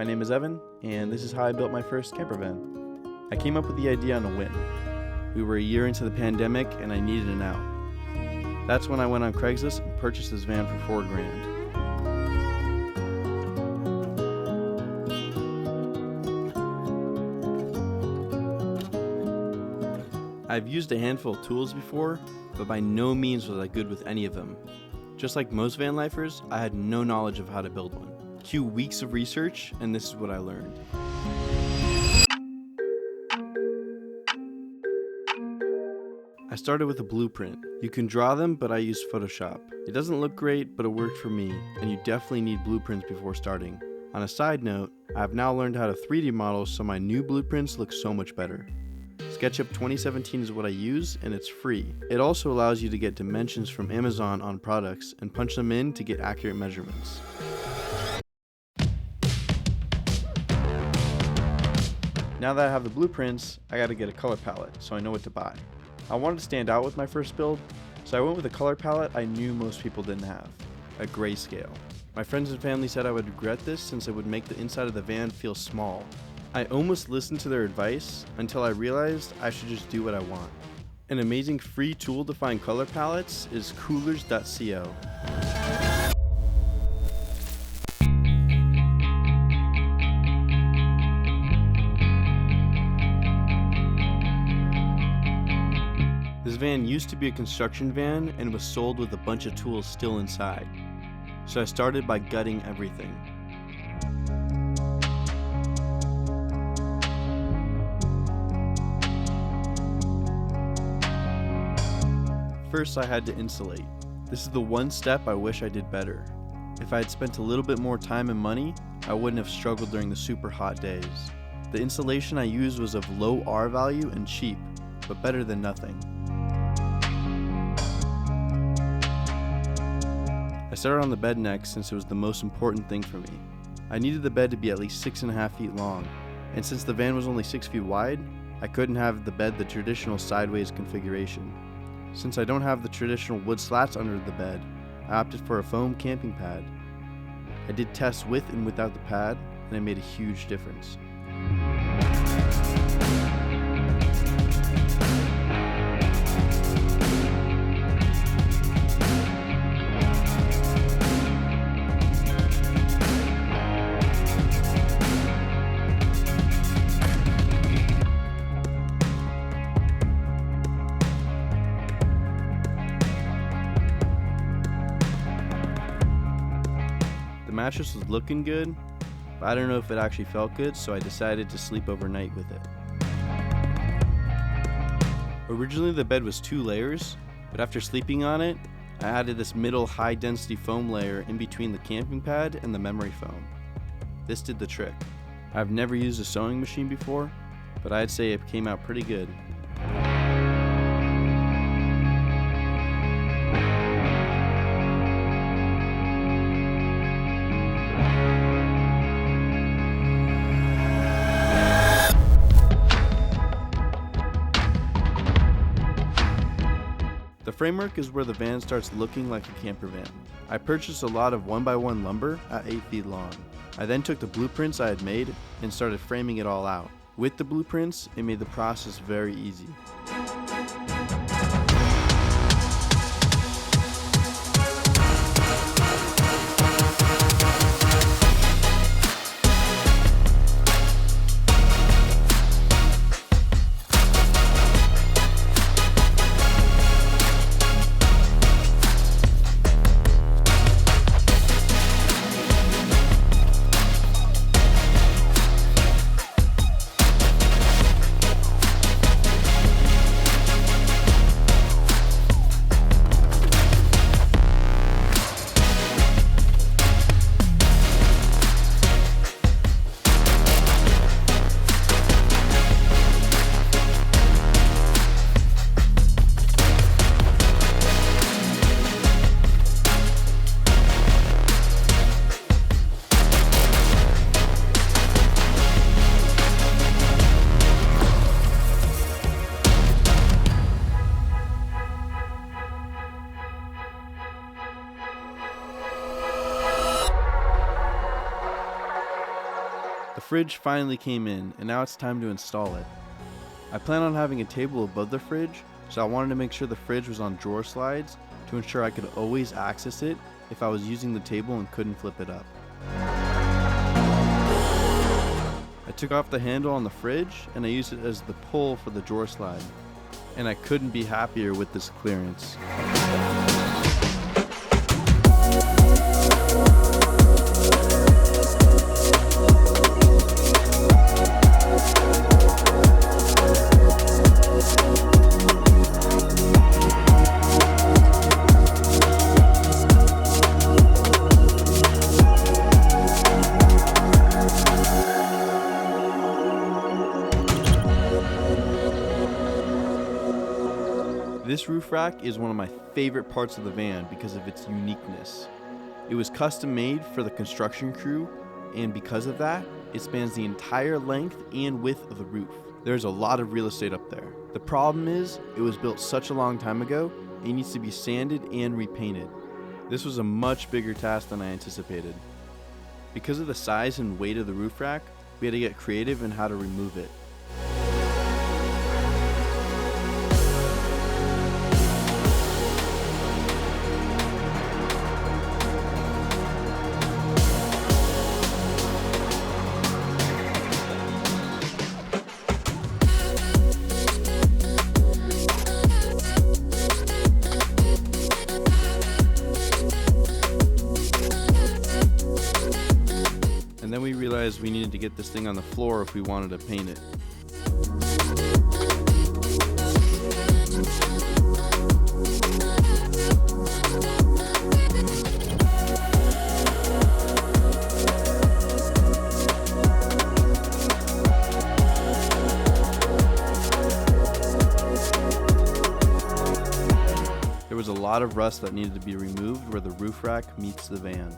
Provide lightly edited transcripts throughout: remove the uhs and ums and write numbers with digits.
name is Evan, and this is how I built my first campervan. I came up with the idea on a whim. We were a year into the pandemic, and I needed an out. That's when I went on Craigslist and purchased this van for $4,000. I've used a handful of tools before, but by no means was I good with any of them. Just like most van lifers, I had no knowledge of how to build one. Cue weeks of research, and this is what I learned. I started with a blueprint. You can draw them, but I used Photoshop. It doesn't look great, but it worked for me, and you definitely need blueprints before starting. On a side note, I've now learned how to 3D model, so my new blueprints look so much better. SketchUp 2017 is what I use, and it's free. It also allows you to get dimensions from Amazon on products and punch them in to get accurate measurements. Now that I have the blueprints, I gotta get a color palette so I know what to buy. I wanted to stand out with my first build, so I went with a color palette I knew most people didn't have, a grayscale. My friends and family said I would regret this since it would make the inside of the van feel small. I almost listened to their advice until I realized I should just do what I want. An amazing free tool to find color palettes is coolers.co. This van used to be a construction van and was sold with a bunch of tools still inside. So I started by gutting everything. First, I had to insulate. This is the one step I wish I did better. If I had spent a little bit more time and money, I wouldn't have struggled during the super hot days. The insulation I used was of low R value and cheap, but better than nothing. I started on the bed next since it was the most important thing for me. I needed the bed to be at least 6.5 feet long, and since the van was only 6 feet wide, I couldn't have the bed the traditional sideways configuration. Since I don't have the traditional wood slats under the bed, I opted for a foam camping pad. I did tests with and without the pad, and it made a huge difference. The mattress was looking good, but I don't know if it actually felt good, so I decided to sleep overnight with it. Originally the bed was 2 layers, but after sleeping on it, I added this middle high density foam layer in between the camping pad and the memory foam. This did the trick. I've never used a sewing machine before, but I'd say it came out pretty good. The framework is where the van starts looking like a camper van. I purchased a lot of 1x1 lumber at 8 feet long. I then took the blueprints I had made and started framing it all out. With the blueprints, it made the process very easy. fridge finally came in, and now it's time to install it. I plan on having a table above the fridge, so I wanted to make sure the fridge was on drawer slides to ensure I could always access it if I was using the table and couldn't flip it up. I took off the handle on the fridge and I used it as the pull for the drawer slide, and I couldn't be happier with this clearance. This roof rack is one of my favorite parts of the van because of its uniqueness. It was custom made for the construction crew, and because of that, it spans the entire length and width of the roof. There's a lot of real estate up there. The problem is, it was built such a long time ago, it needs to be sanded and repainted. This was a much bigger task than I anticipated. Because of the size and weight of the roof rack, we had to get creative in how to remove it. And then we realized we needed to get this thing on the floor if we wanted to paint it. There was a lot of rust that needed to be removed where the roof rack meets the van.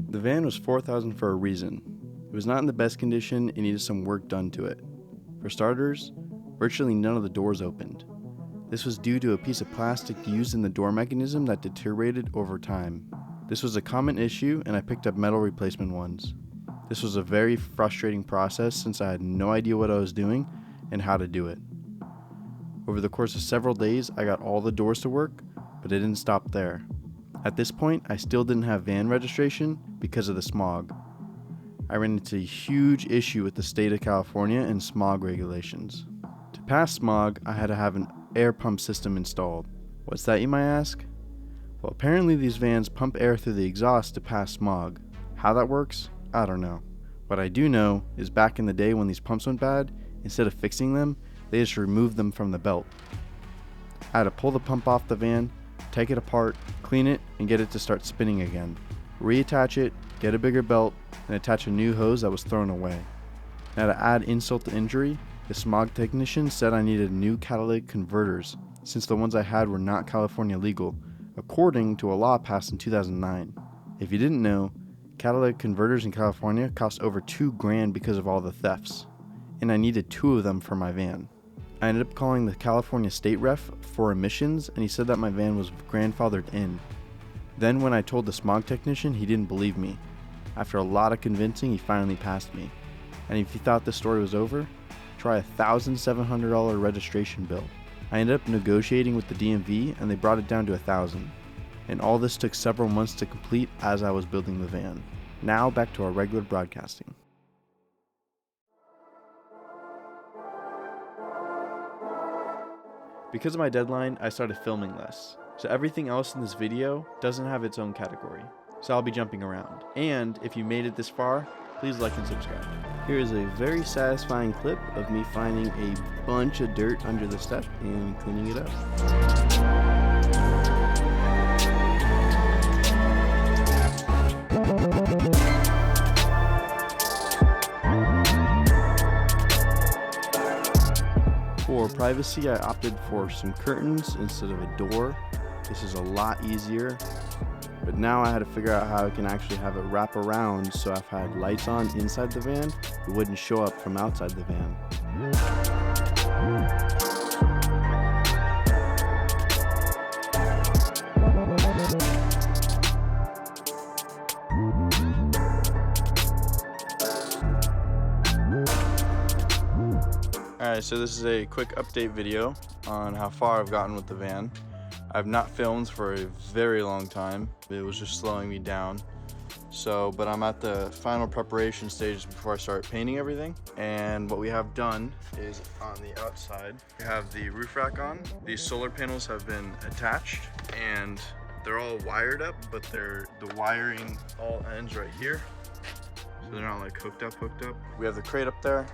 The van was $4,000 for a reason. It was not in the best condition and needed some work done to it. For starters, virtually none of the doors opened. This was due to a piece of plastic used in the door mechanism that deteriorated over time. This was a common issue, and I picked up metal replacement ones. This was a very frustrating process since I had no idea what I was doing and how to do it. Over the course of several days, I got all the doors to work, but it didn't stop there. At this point, I still didn't have van registration because of the smog. I ran into a huge issue with the state of California and smog regulations. To pass smog, I had to have an air pump system installed. What's that, you might ask? Well, apparently these vans pump air through the exhaust to pass smog. How that works, I don't know. What I do know is back in the day when these pumps went bad, instead of fixing them, they just removed them from the belt. I had to pull the pump off the van, take it apart, clean it, and get it to start spinning again. Reattach it, get a bigger belt, and attach a new hose that was thrown away. Now to add insult to injury, the smog technician said I needed new catalytic converters, since the ones I had were not California legal, according to a law passed in 2009. If you didn't know, catalytic converters in California cost over $2,000 because of all the thefts, and I needed 2 of them for my van. I ended up calling the California state ref for emissions, and he said that my van was grandfathered in. Then when I told the smog technician, he didn't believe me. After a lot of convincing, he finally passed me. And if you thought the story was over, try a $1,700 registration bill. I ended up negotiating with the DMV and they brought it down to $1,000. And all this took several months to complete as I was building the van. Now back to our regular broadcasting. Because of my deadline, I started filming less. So everything else in this video doesn't have its own category. So I'll be jumping around. And if you made it this far, please like and subscribe. Here is a very satisfying clip of me finding a bunch of dirt under the step and cleaning it up. For privacy, I opted for some curtains instead of a door. This is a lot easier But now I had to figure out how I can actually have it wrap around, so if I had lights on inside the van, it wouldn't show up from outside the van. Alright, so this is a quick update video on how far I've gotten with the van. I've not filmed for a very long time. It was just slowing me down. But I'm at the final preparation stages before I start painting everything. And what we have done is on the outside, we have the roof rack on. These solar panels have been attached and they're all wired up, but the wiring all ends right here. So they're not like hooked up. We have the crate up there.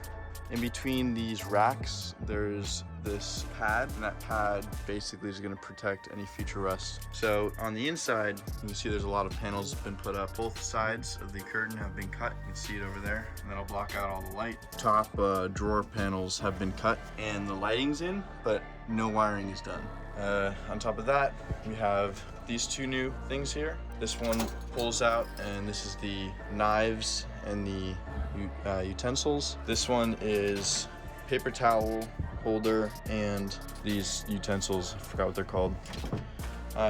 In between these racks, there's this pad, and that pad basically is going to protect any future rust. So on the inside, you can see there's a lot of panels been put up. Both sides of the curtain have been cut. You can see it over there, and that'll block out all the light. Top drawer panels have been cut, and the lighting's in, but no wiring is done. On top of that, we have these two new things here. This one pulls out, and this is the knives and the utensils. This one is paper towel holder and these utensils. I forgot what they're called.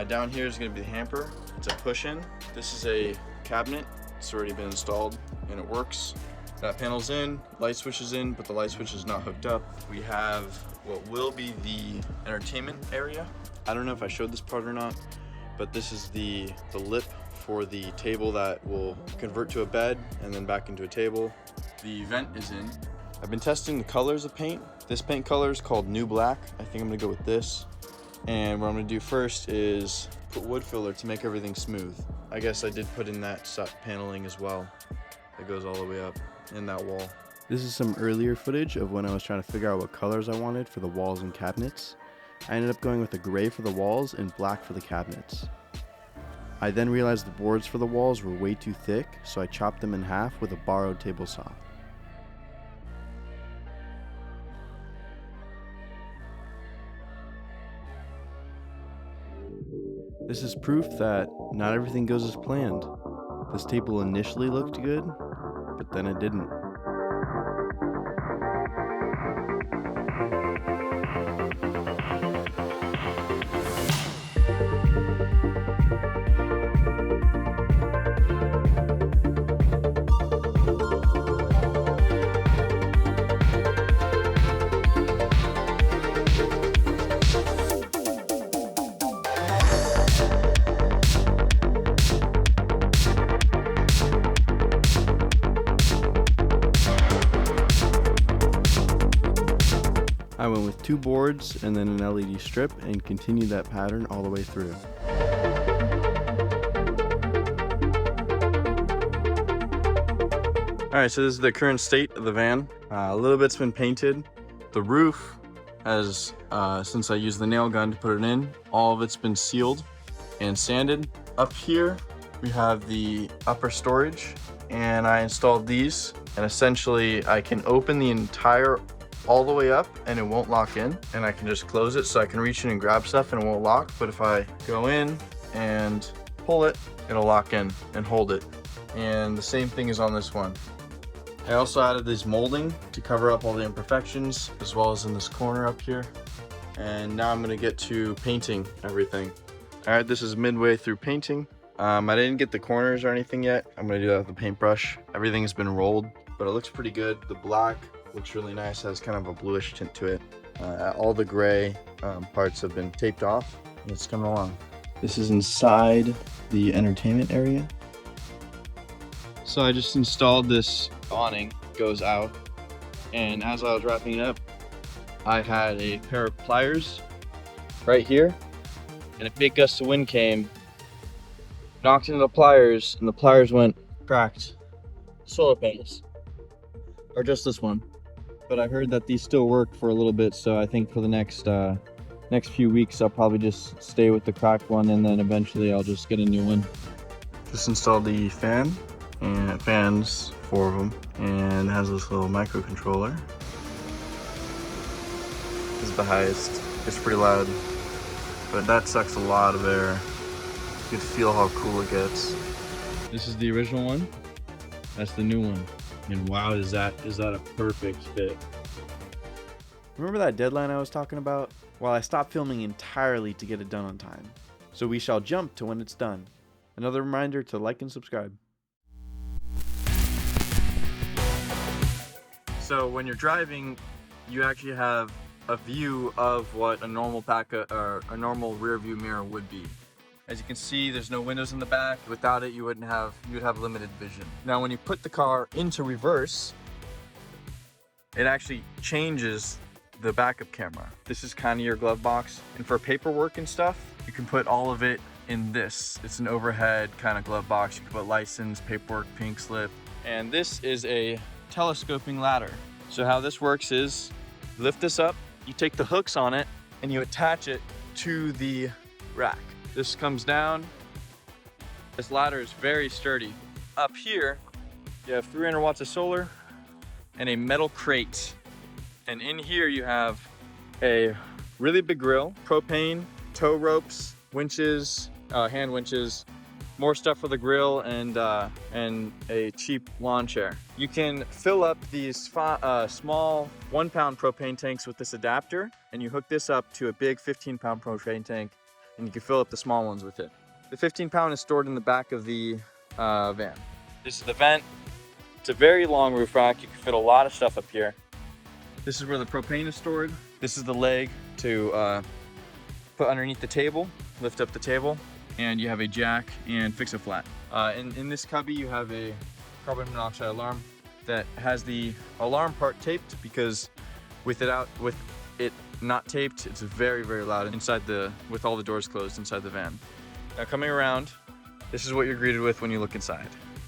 Down here is going to be the hamper. It's a push-in. This is a cabinet. It's already been installed and it works. That panel's in, light switch is in, but the light switch is not hooked up. We have what will be the entertainment area. I don't know if I showed this part or not, but this is the lip for the table that will convert to a bed and then back into a table. The vent is in. I've been testing the colors of paint. This paint color is called New Black. I think I'm gonna go with this. And what I'm gonna do first is put wood filler to make everything smooth. I guess I did put in that paneling as well. That goes all the way up in that wall. This is some earlier footage of when I was trying to figure out what colors I wanted for the walls and cabinets. I ended up going with a gray for the walls and black for the cabinets. I then realized the boards for the walls were way too thick, so I chopped them in half with a borrowed table saw. This is proof that not everything goes as planned. This table initially looked good, but then it didn't. I went with 2 boards and then an LED strip and continued that pattern all the way through. Alright, so this is the current state of the van. A little bit's been painted. The roof has, since I used the nail gun to put it in, all of it's been sealed and sanded. Up here, we have the upper storage, and I installed these, and essentially I can open the entire all the way up and it won't lock in, and I can just close it so I can reach in and grab stuff and it won't lock. But if I go in and pull it, it'll lock in and hold it. And the same thing is on this one. I also added this molding to cover up all the imperfections, as well as in this corner up here. And now I'm gonna get to painting everything. All right, this is midway through painting. I didn't get the corners or anything yet. I'm gonna do that with the paintbrush. Everything has been rolled, but it looks pretty good. The black looks really nice, has kind of a bluish tint to it. All the gray parts have been taped off, and it's coming along. This is inside the entertainment area. So I just installed this awning, goes out, and as I was wrapping it up, I had a pair of pliers right here, and a big gust of wind came, knocked into the pliers, and the pliers went cracked. Solar panels, or just this one. But I heard that these still work for a little bit, so I think for the next few weeks I'll probably just stay with the cracked one, and then eventually I'll just get a new one. Just installed the fan, and fans, 4 of them, and it has this little microcontroller. This is the highest. It's pretty loud, but that sucks a lot of air. You can feel how cool it gets. This is the original one. That's the new one. And wow, is that a perfect fit. Remember that deadline I was talking about? Well, I stopped filming entirely to get it done on time. So we shall jump to when it's done. Another reminder to like and subscribe. So when you're driving, you actually have a view of what a normal a normal rear view mirror would be. As you can see, there's no windows in the back. Without it, you'd have limited vision. Now, when you put the car into reverse, it actually changes the backup camera. This is kind of your glove box. And for paperwork and stuff, you can put all of it in this. It's an overhead kind of glove box. You can put license, paperwork, pink slip. And this is a telescoping ladder. So how this works is, lift this up, you take the hooks on it, and you attach it to the rack. This comes down. This ladder is very sturdy. Up here, you have 300 watts of solar and a metal crate. And in here you have a really big grill, propane, tow ropes, winches, hand winches, more stuff for the grill, and a cheap lawn chair. You can fill up these small 1-pound propane tanks with this adapter, and you hook this up to a big 15-pound propane tank, and you can fill up the small ones with it. The 15-pound is stored in the back of the van. This is the vent. It's a very long roof rack. You can fit a lot of stuff up here. This is where the propane is stored. This is the leg to put underneath the table, lift up the table, and you have a jack and fix-a-flat. In this cubby, you have a carbon monoxide alarm that has the alarm part taped, because with it not taped, it's very, very loud inside with all the doors closed inside the van. Now coming around, this is what you're greeted with when you look inside.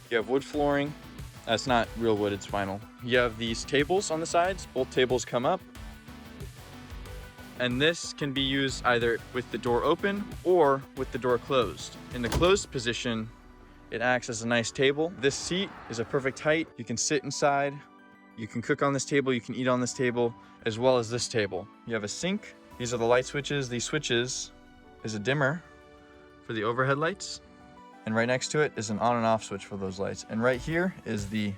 You have wood flooring. That's not real wood, it's vinyl. You have these tables on the sides. Both tables come up. And this can be used either with the door open or with the door closed. In the closed position, it acts as a nice table. This seat is a perfect height. You can sit inside. You can cook on this table. You can eat on this table, as well as this table. You have a sink. These are the light switches. These switches is a dimmer for the overhead lights. And right next to it is an on and off switch for those lights. And right here is the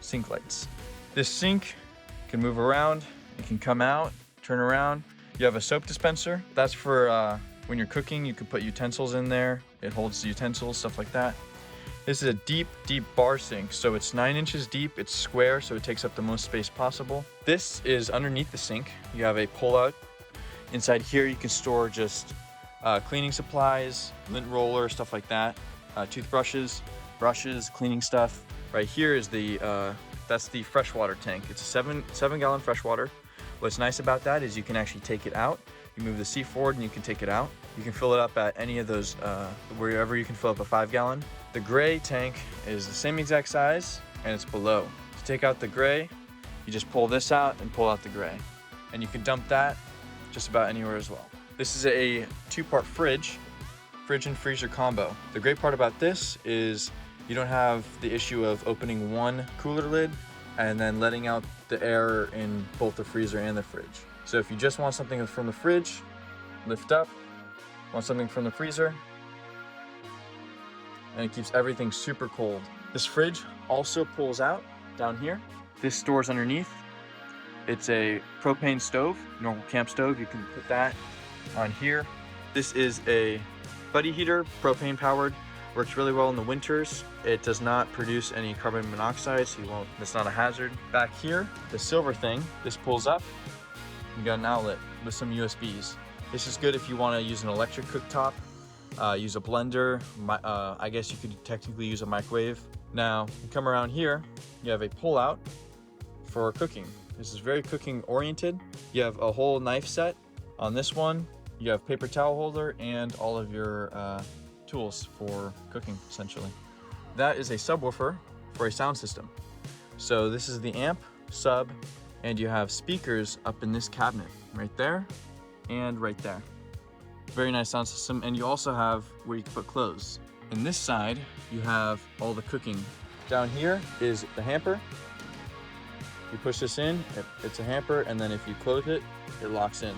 sink lights. This sink can move around. It can come out, turn around. You have a soap dispenser. That's for when you're cooking, you can put utensils in there. It holds the utensils, stuff like that. This is a deep, deep bar sink. So it's 9 inches deep, it's square, so it takes up the most space possible. This is underneath the sink. You have a pull-out. Inside here, you can store just cleaning supplies, lint roller, stuff like that. Toothbrushes, brushes, cleaning stuff. Right here is that's the freshwater tank. It's a 7-gallon freshwater. What's nice about that is you can actually take it out. You move the seat forward and you can take it out. You can fill it up at any of those, wherever you can fill up a 5-gallon. The gray tank is the same exact size, and it's below. To take out the gray, you just pull this out and pull out the gray. And you can dump that just about anywhere as well. This is a 2-part fridge and freezer combo. The great part about this is you don't have the issue of opening one cooler lid and then letting out the air in both the freezer and the fridge. So if you just want something from the fridge, lift up. Want something from the freezer, and it keeps everything super cold. This fridge also pulls out down here. This stores underneath. It's a propane stove, normal camp stove. You can put that on here. This is a buddy heater, propane powered. Works really well in the winters. It does not produce any carbon monoxide, so it's not a hazard. Back here, the silver thing, this pulls up. You got an outlet with some USBs. This is good if you want to use an electric cooktop, use a blender. I guess you could technically use a microwave. Now, you come around here, you have a pull-out for cooking. This is very cooking oriented. You have a whole knife set on this one. You have paper towel holder and all of your tools for cooking, essentially. That is a subwoofer for a sound system. So this is the amp, sub, and you have speakers up in this cabinet, right there and right there. Very nice sound system, and you also have where you can put clothes. In this side, you have all the cooking. Down here is the hamper. You push this in, it's a hamper, and then if you close it, it locks in.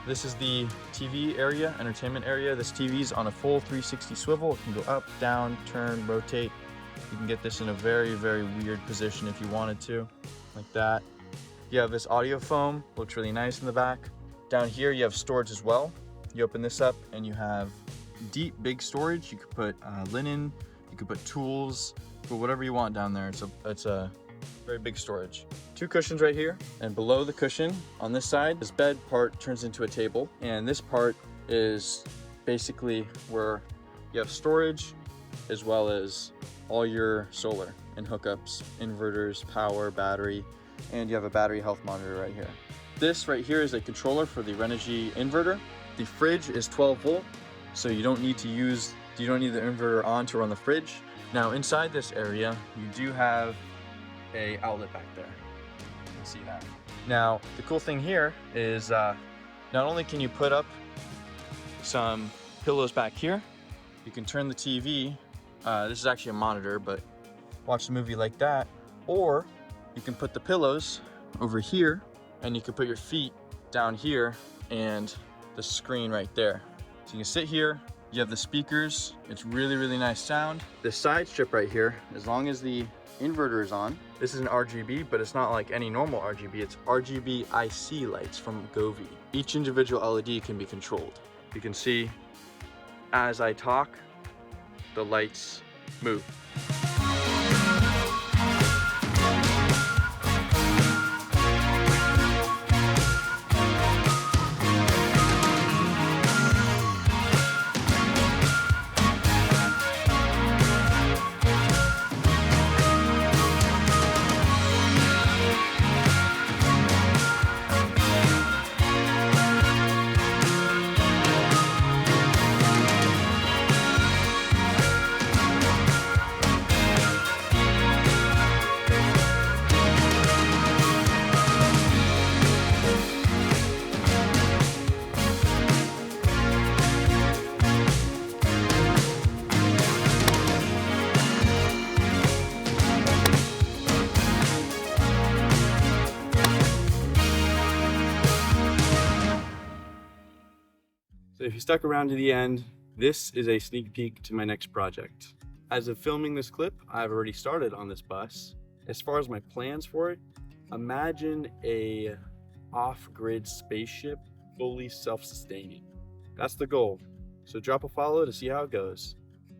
This is the TV area, entertainment area. This TV's on a full 360 swivel. It can go up, down, turn, rotate. You can get this in a very, very weird position if you wanted to, like that. You have this audio foam, looks really nice in the back. Down here you have storage as well. You open this up and you have deep, big storage. You could put linen, you could put tools, put whatever you want down there. It's a very big storage. 2 cushions right here, and below the cushion on this side, this bed part turns into a table, and this part is basically where you have storage as well as all your solar and hookups, inverters, power, battery, and you have a battery health monitor right here. This right here is a controller for the Renogy inverter. The fridge is 12 volt, so you don't need the inverter on to run the fridge. Now inside this area, you do have a outlet back there. You can see that. Now the cool thing here is not only can you put up some pillows back here, you can turn the TV. This is actually a monitor, but watch the movie like that, or you can put the pillows over here and you can put your feet down here and the screen right there. So you can sit here, you have the speakers, it's really, really nice sound. This side strip right here, as long as the inverter is on, this is an RGB, but it's not like any normal RGB, it's RGB IC lights from Govee. Each individual LED can be controlled. You can see as I talk, the lights move. So if you stuck around to the end, this is a sneak peek to my next project. As of filming this clip, I've already started on this bus. As far as my plans for it, imagine a off-grid spaceship, fully self-sustaining. That's the goal. So drop a follow to see how it goes.